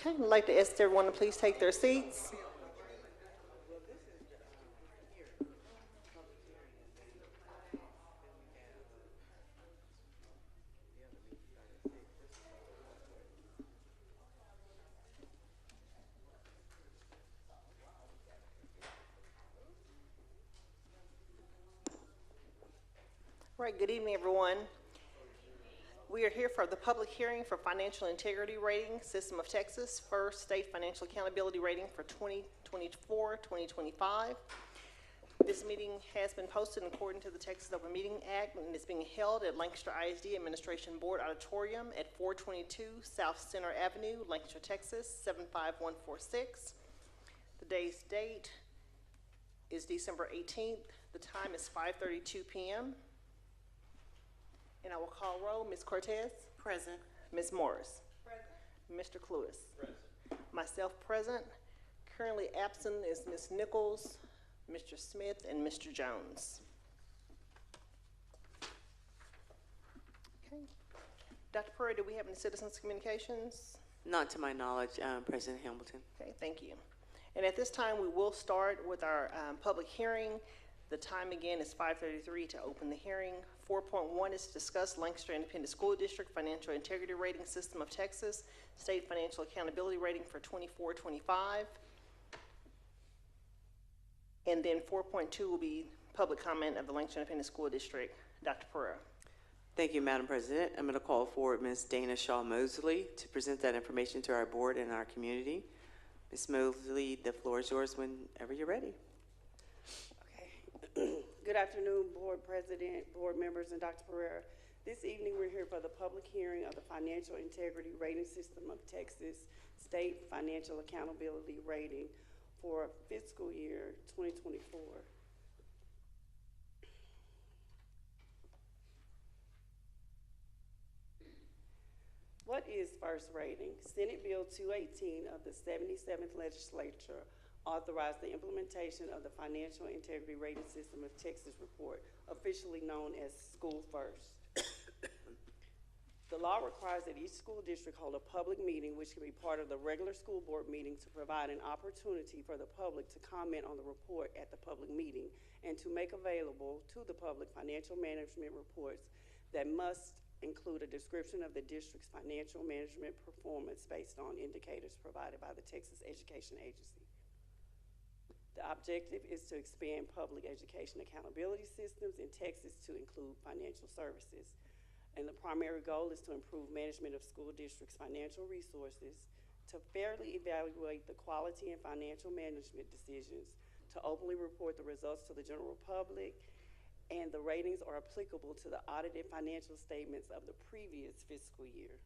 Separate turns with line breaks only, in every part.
Okay, I'd like to ask everyone to please take their seats. All right, good evening, everyone. We are here for the public hearing for Financial Integrity Rating System of Texas, first state financial accountability rating for 2024-2025. This meeting has been posted according to the Texas Open Meeting Act and is being held at Lancaster ISD Administration Board Auditorium at 422 South Center Avenue, Lancaster, Texas, 75146. The day's date is December 18th. The time is 5:32 p.m. And I will call roll. Ms. Cortez?
Present.
Ms. Morris? Present. Mr. Cluis? Present. Myself present. Currently absent is Ms. Nichols, Mr. Smith, and Mr. Jones. Okay. Dr. Purry, do we have any citizens' communications?
Not to my knowledge, President Hamilton.
Okay, thank you. And at this time, we will start with our public hearing. The time again is 5:33 to open the hearing. 4.1 is to discuss Lancaster Independent School District Financial Integrity Rating System of Texas, State Financial Accountability Rating for 24-25. And then 4.2 will be public comment of the Lancaster Independent School District. Dr. Pereira.
Thank you, Madam President. I'm going to call forward Ms. Dana Shaw Mosley to present that information to our board and our community. Ms. Mosley, the floor is yours whenever you're ready.
Good afternoon, Board President, Board members, and Dr. Pereira. This evening, we're here for the public hearing of the Financial Integrity Rating System of Texas State Financial Accountability Rating for fiscal year 2024. What is first rating? Senate Bill 218 of the 77th Legislature authorized the implementation of the Financial Integrity Rating System of Texas report, officially known as School First. The law requires that each school district hold a public meeting, which can be part of the regular school board meeting, to provide an opportunity for the public to comment on the report at the public meeting and to make available to the public financial management reports that must include a description of the district's financial management performance based on indicators provided by the Texas Education Agency. The objective is to expand public education accountability systems in Texas to include financial services. And the primary goal is to improve management of school districts' financial resources, to fairly evaluate the quality and financial management decisions, to openly report the results to the general public, and the ratings are applicable to the audited financial statements of the previous fiscal year.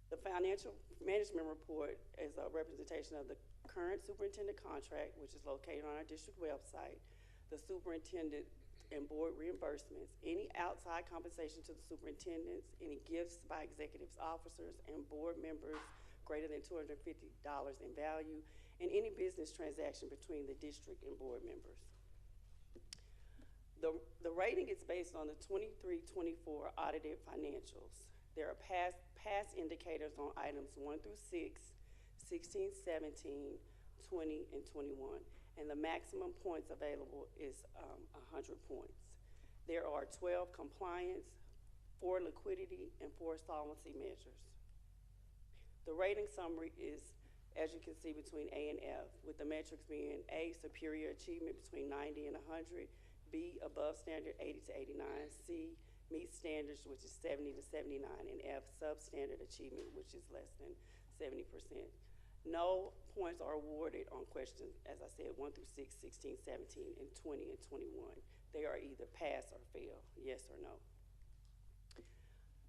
The financial management report is a representation of the current superintendent contract, which is located on our district website, the superintendent and board reimbursements, any outside compensation to the superintendents, any gifts by executives, officers, and board members greater than $250 in value, and any business transaction between the district and board members. The rating is based on the 23-24 audited financials. There are past indicators on items 1 through 6, 16, 17, 20, and 21. And the maximum points available is 100 points. There are 12 compliance, 4 liquidity, and 4 solvency measures. The rating summary is, as you can see, between A and F, with the metrics being A, superior achievement between 90 and 100, B, above standard 80 to 89, C, meet standards, which is 70 to 79, and F, substandard achievement, which is less than 70%. No points are awarded on questions, as I said, 1 through 6, 16, 17, and 20 and 21. They are either pass or fail, yes or no.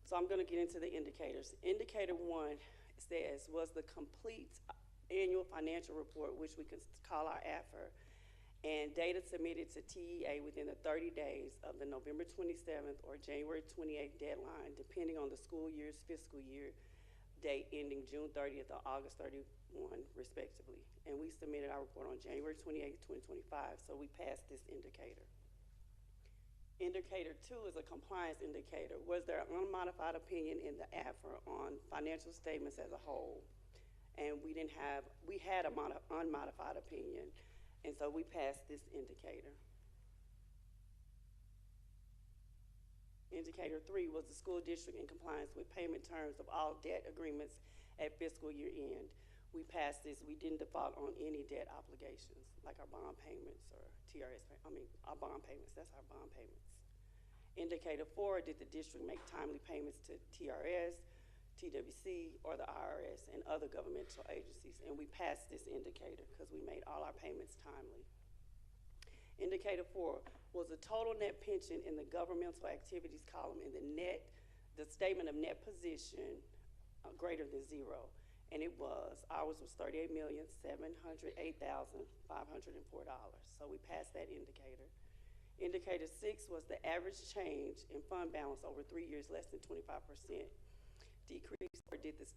So I'm going to get into the indicators. Indicator 1 says, was the complete annual financial report, which we could call our AFR, and data submitted to TEA within the 30 days of the November 27th or January 28th deadline, depending on the school year's fiscal year date ending June 30th or August 31, respectively. And we submitted our report on January 28th, 2025, so we passed this indicator. Indicator 2 is a compliance indicator. Was there an unmodified opinion in the AFR on financial statements as a whole? And we had a unmodified opinion, and so we passed this indicator. Indicator 3 was the school district in compliance with payment terms of all debt agreements at fiscal year end. We passed this. We didn't default on any debt obligations, like our bond payments or our bond payments. That's our bond payments. Indicator 4, did the district make timely payments to TRS, TWC, or the IRS and other governmental agencies? And we passed this indicator because we made all our payments timely. Indicator 4 was the total net pension in the governmental activities column in the statement of net position greater than zero. And ours was $38,708,504. So we passed that indicator. Indicator 6 was the average change in fund balance over 3 years less than 25% decrease, or did the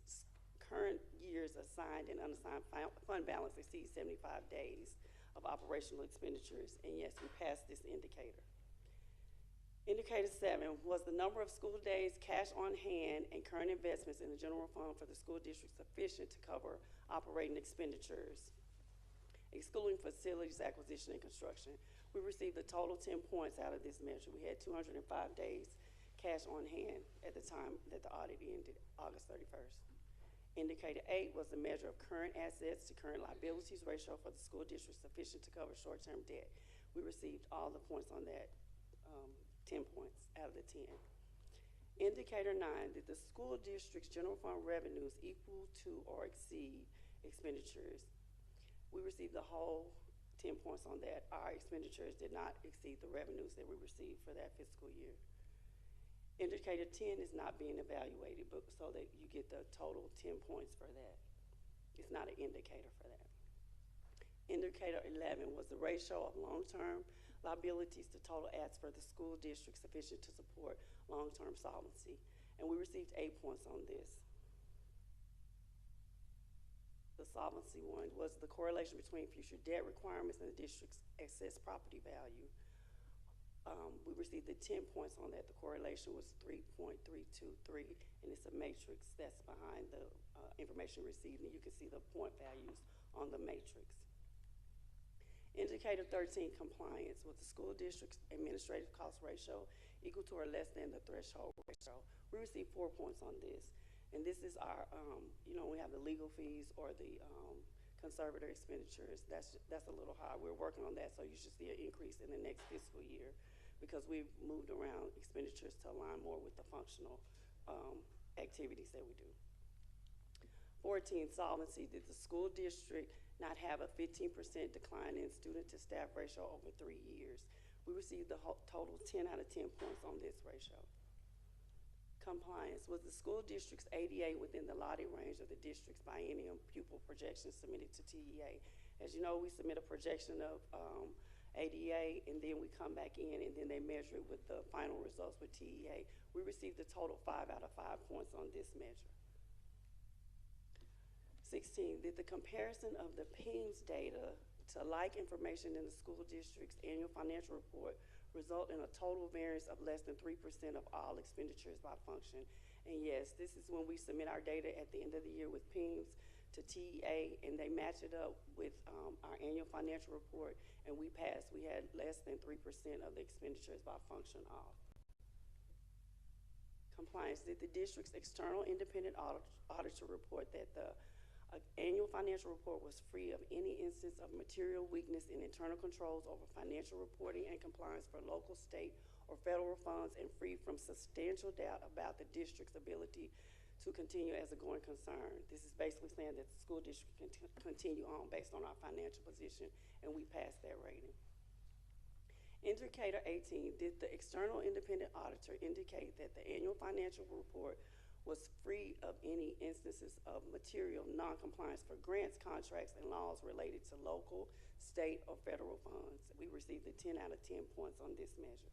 current year's assigned and unassigned fund balance exceed 75 days of operational expenditures? And yes, we passed this indicator. Indicator 7 was the number of school days, cash on hand, and current investments in the general fund for the school district sufficient to cover operating expenditures, excluding facilities acquisition and construction. We received a total 10 points out of this measure. We had 205 days cash on hand at the time that the audit ended, August 31st. Indicator 8 was the measure of current assets to current liabilities ratio for the school district sufficient to cover short-term debt. We received all the points on that, 10 points out of the 10. Indicator 9, did the school district's general fund revenues equal to or exceed expenditures? We received the whole 10 points on that. Our expenditures did not exceed the revenues that we received for that fiscal year. Indicator 10 is not being evaluated, but so that you get the total 10 points for that. It's not an indicator for that. Indicator 11 was the ratio of long-term liabilities to total assets for the school district sufficient to support long-term solvency. And we received 8 points on this. The solvency one was the correlation between future debt requirements and the district's excess property value. We received the 10 points on that. The correlation was 3.323, and it's a matrix that's behind the information received, and you can see the point values on the matrix. Indicator 13, compliance with the school district's administrative cost ratio equal to or less than the threshold ratio. We received 4 points on this, and this is our, we have the legal fees or the conservator expenditures. That's a little high. We're working on that, so you should see an increase in the next fiscal year because we've moved around expenditures to align more with the functional activities that we do. 14, solvency. Did the school district not have a 15% decline in student to staff ratio over 3 years? We received the total 10 out of 10 points on this ratio. Compliance. Was the school district's ADA within the allotted range of the district's biennial pupil projections submitted to TEA? As you know, we submit a projection of ADA, and then we come back in, and then they measure it with the final results with TEA. We received a total 5 out of 5 points on this measure. 16, did the comparison of the PIMS data to like information in the school district's annual financial report result in a total variance of less than 3% of all expenditures by function? And yes, this is when we submit our data at the end of the year with PIMS to TEA, and they match it up with our annual financial report, and we passed. We had less than 3% of the expenditures by function off. Compliance. Did the district's external independent auditor report that the annual financial report was free of any instance of material weakness in internal controls over financial reporting and compliance for local, state, or federal funds, and free from substantial doubt about the district's ability to continue as a going concern? This is basically saying that the school district can continue on based on our financial position, and we passed that rating. Indicator 18, did the external independent auditor indicate that the annual financial report was free of any instances of material non-compliance for grants, contracts, and laws related to local, state, or federal funds? We received a 10 out of 10 points on this measure.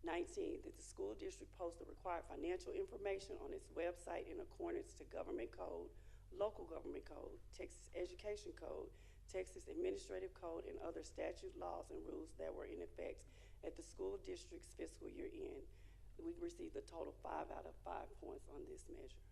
19, did the school district post the required financial information on its website in accordance to government code, local government code, Texas Education Code, Texas Administrative Code, and other statute laws and rules that were in effect At the school district's fiscal year end, we received a total 5 out of 5 points on this measure.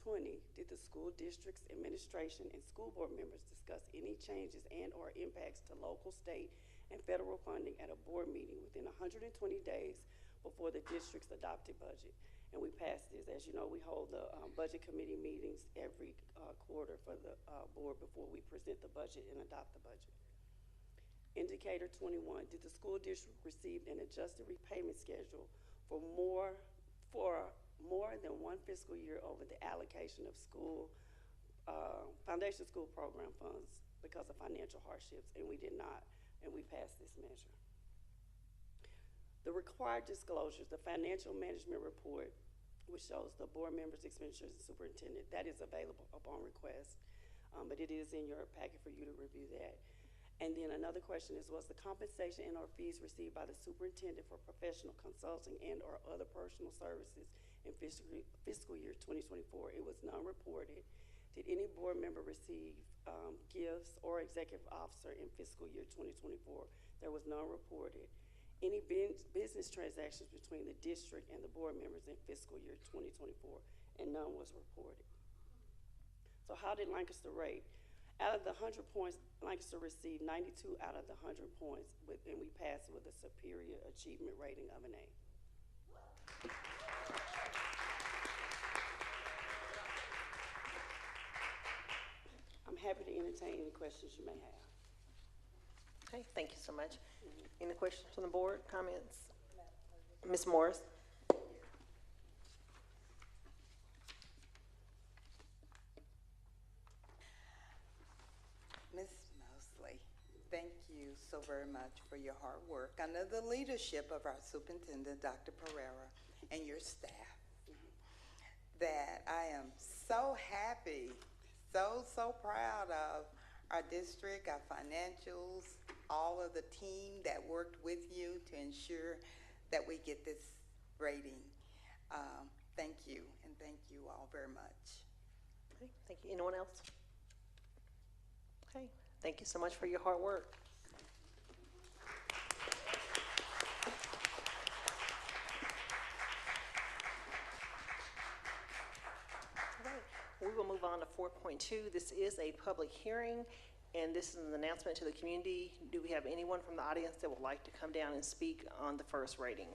20, did the school district's administration and school board members discuss any changes and/or impacts to local, state, and federal funding at a board meeting within 120 days before the district's adopted budget? And we passed this. As you know, we hold the budget committee meetings every quarter for the board before we present the budget and adopt the budget. Indicator 21, did the school district receive an adjusted repayment schedule for more than one fiscal year over the allocation of school, foundation school program funds because of financial hardships? And we did not, and we passed this measure. The required disclosures, the financial management report, which shows the board members' expenditures and superintendent, that is available upon request, but it is in your packet for you to review that. And then another question is, was the compensation and/or fees received by the superintendent for professional consulting and/or other personal services in fiscal year 2024? It was non-reported. Did any board member receive gifts or executive officer in fiscal year 2024? There was non-reported. Any business transactions between the district and the board members in fiscal year 2024, and none was reported. So how did Lancaster rate? Out of the 100 points, Lancaster received 92 out of the 100 points, and we passed with a superior achievement rating of an A. I'm happy to entertain any questions you may have.
Okay, thank you so much. Any questions from the board, comments? Ms. Morris?
Ms. Mosley, thank you so very much for your hard work under the leadership of our superintendent, Dr. Pereira, and your staff. That I am so happy, so proud of our district, our financials, all of the team that worked with you to ensure that we get this rating. Thank you, and thank you all very much.
Okay, thank you. Anyone else? Okay, thank you so much for your hard work. All right, we will move on to 4.2. This is a public hearing, and this is an announcement to the community. Do we have anyone from the audience that would like to come down and speak on the first reading?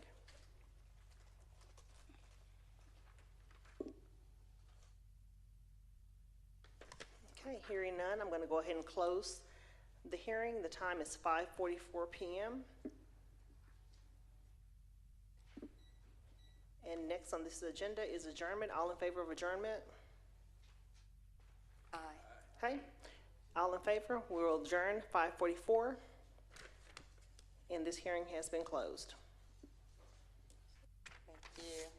Okay, hearing none, I'm going to go ahead and close the hearing. The time is 5:44 p.m. And next on this agenda is adjournment. All in favor of adjournment?
Aye.
Okay, all in favor? We will adjourn 5:44. And this hearing has been closed.
Thank you.